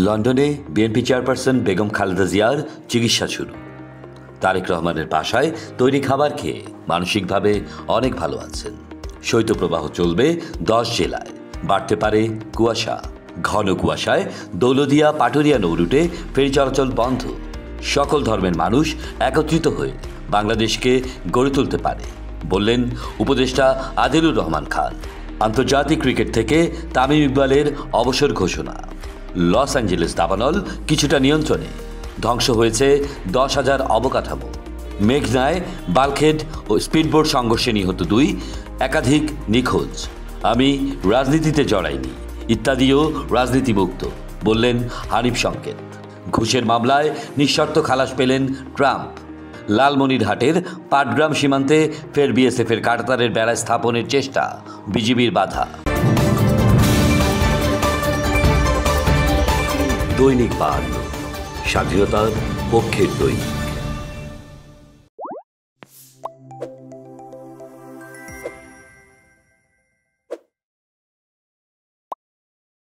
লন্ডনে BNP chairperson Begum Khaleda জিয়ার চিকিৎসা শুরু। তারেক রহমানের বাসায় তৈরি খাবার খেয়ে মানসিকভাবে অনেক ভালো আছেন। শৈত্যপ্রবাহ চলবে 10 জেলায়, বাড়তে পারে কুয়াশা। ঘন কুয়াশায় দৌলদিয়া পাটুরিয়া নৌরুটে ফেরি চলাচল বন্ধ। সকল ধর্মের মানুষ একত্রিত হয়ে বাংলাদেশকে গড়ে তুলতে পারে, বললেন উপদেষ্টা আদিলুর রহমান খান। আন্তর্জাতিক ক্রিকেট থেকে তামিম ইকবালের অবসর ঘোষণা। লস অ্যাঞ্জেলেস দাবানল কিছুটা নিয়ন্ত্রণে। ধ্বংস হয়েছে 10,000 অবকাঠামো। মেঘনায় বাল্কহেড ও স্পিডবোট সংঘর্ষে নিহত 2, একাধিক নিখোঁজ। আমি রাজনীতিতে জড়াইনি, ইত্যাদিও রাজনীতিমুক্ত, বললেন হানিফ সংকেত। ঘুষের মামলায় নিঃশর্ত খালাস পেলেন ট্রাম্প। লালমনিরহাটের পাটগ্রাম সীমান্তে ফের বিএসএফের কাঁটাতারের বেড়া স্থাপনের চেষ্টা, বিজিবির বাধা। দৈনিক বার্তা, স্বাধীনতার পক্ষের দৈনিক।